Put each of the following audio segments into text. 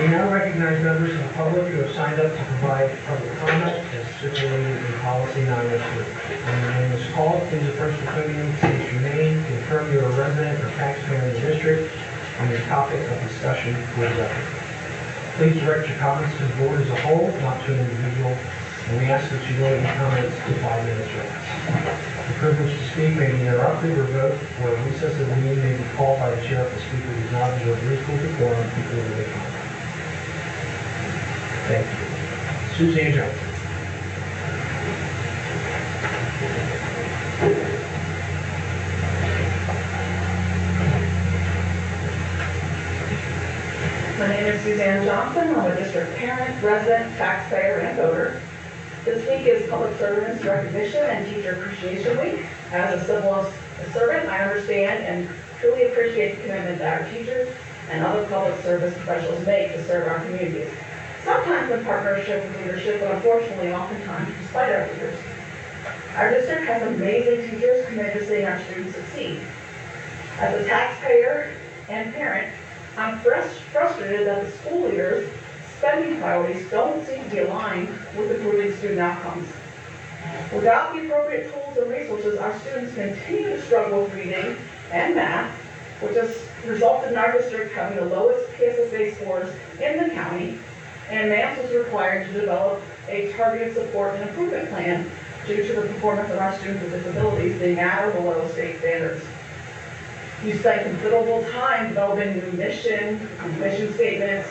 We now recognize members of the public who have signed up to provide public comment as stipulated in policy 902. When your name is called, please approach the podium, state your name, confirm you're a resident or taxpayer in the district, and your topic of discussion for the record. Please direct your comments to the board as a whole, not to an individual, and we ask that you limit your comments to 5 minutes or less. The privilege to speak may be interrupted, revoked, or a recess of the meeting may be called by the chair if the speaker does not observe reasonable decorum before the comment. Thank you. Susanne Johnson. My name is Susanne Johnson. I'm a district parent, resident, taxpayer, and voter. This week is Public Servants Recognition and Teacher Appreciation Week. As a civil servant, I understand and truly appreciate the commitment that our teachers and other public service professionals make to serve our communities. Sometimes in partnership with leadership, but unfortunately oftentimes despite our leaders. Our district has amazing teachers committed to seeing our students succeed. As a taxpayer and parent, I'm frustrated that the school leaders' spending priorities don't seem to be aligned with improving student outcomes. Without the appropriate tools and resources, our students continue to struggle with reading and math, which has resulted in our district having the lowest PSSA scores in the county, and MAMS was required to develop a targeted support and improvement plan due to the performance of our students with disabilities being at or below state standards. You spent considerable time developing new mission statements,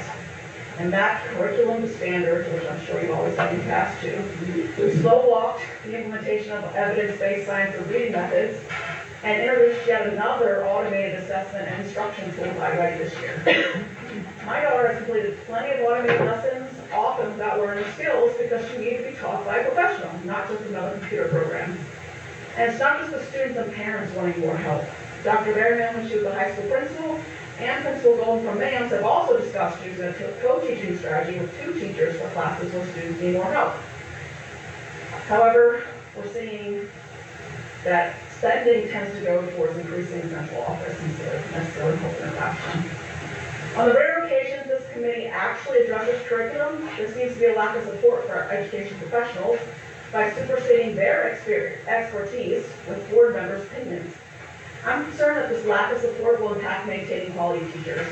and that curriculum to standards, which I'm sure you've always had in the past too. We slow-walked the implementation of evidence-based science and reading methods, and introduced yet another automated assessment and instruction tool by Ready this year. My daughter has completed plenty of automated lessons, often without learning skills, because she needed to be taught by a professional, not just another computer program. And it's not just the students and parents wanting more help. Dr. Berryman, when she was a high school principal, and Principal Golden from MAMS have also discussed using a co-teaching strategy with 2 teachers for classes where students need more help. However, we're seeing that spending tends to go towards increasing central office instead of necessarily helping the classroom. On the rare occasions this committee actually addresses curriculum, there seems to be a lack of support for our education professionals by superseding their expertise with board members' opinions. I'm concerned that this lack of support will impact maintaining quality teachers.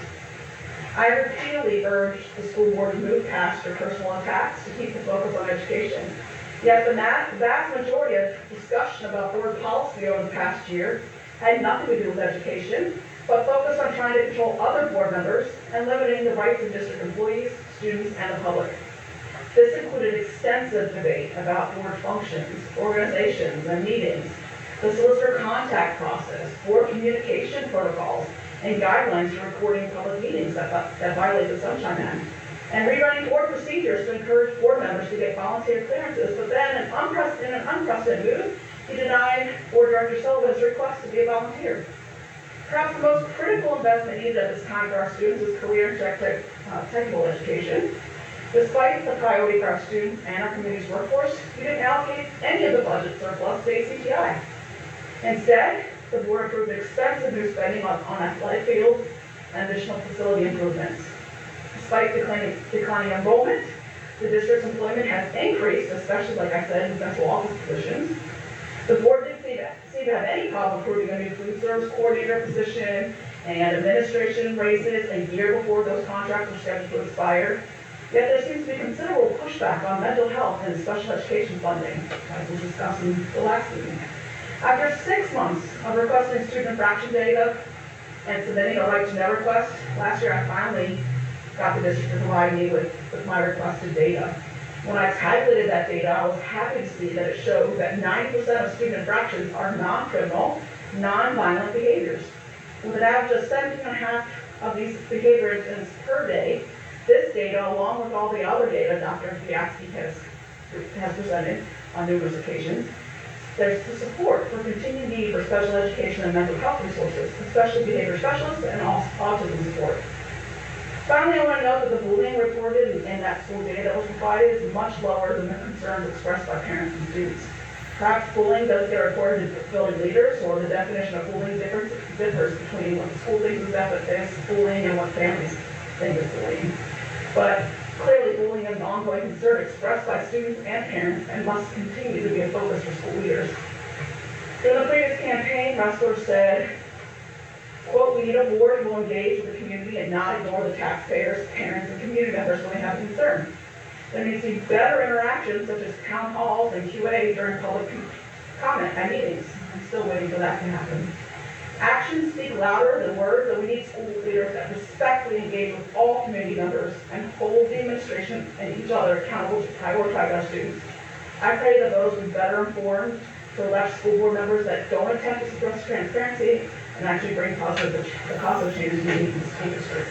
I repeatedly urged the school board to move past your personal attacks to keep the focus on education. Yet the vast majority of discussion about board policy over the past year had nothing to do with education, but focused on trying to control other board members and limiting the rights of district employees, students, and the public. This included extensive debate about board functions, organizations, and meetings, the solicitor contact process, board communication protocols, and guidelines for recording public meetings that violate the Sunshine Act, and rewriting board procedures to encourage board members to get volunteer clearances. But then, in an unprecedented move, he denied Board Director Sullivan's request to be a volunteer. Perhaps the most critical investment needed at this time for our students is career and technical education. Despite the priority for our students and our community's workforce, we didn't allocate any of the budget surplus to ACTI. Instead, the board approved extensive new spending on athletic fields and additional facility improvements. Despite declining enrollment, the district's employment has increased, especially, like I said, in central office positions. The board didn't seem to have any problem approving a new food service coordinator position and administration raises a year before those contracts were scheduled to expire. Yet there seems to be considerable pushback on mental health and special education funding, as we discussed in the last meeting. After 6 months of requesting student infraction data and submitting a right to know request, last year I finally got the district to provide me with my requested data. When I calculated that data, I was happy to see that it showed that 90% of student infractions are non-criminal, non-violent behaviors. With an average of 17.5 of these behavior incidents per day, this data, along with all the other data Dr. Biatsky has presented on numerous occasions, there's the support for continued need for special education and mental health resources, especially behavior specialists and autism support. Finally, I want to note that the bullying reported in that school data that was provided is much lower than the concerns expressed by parents and students. Perhaps bullying does get reported to building leaders, or the definition of bullying differs between what the school thinks is bullying and what families think is bullying. But clearly bullying is an ongoing concern expressed by students and parents and must continue to be a focus for school leaders. In the previous campaign, Ressler said, quote, "We need a board who will engage with the community and not ignore the taxpayers, parents, and community members when they have concern. There needs to be better interactions such as town halls and QA during public comment at meetings." I'm still waiting for that to happen. Actions speak louder than words, and we need school leaders that respectfully engage with all community members and hold the administration and each other accountable to prioritize our students. I pray that voters will be better informed to elect school board members that don't attempt to suppress transparency and actually bring the positive changes we need in the school district.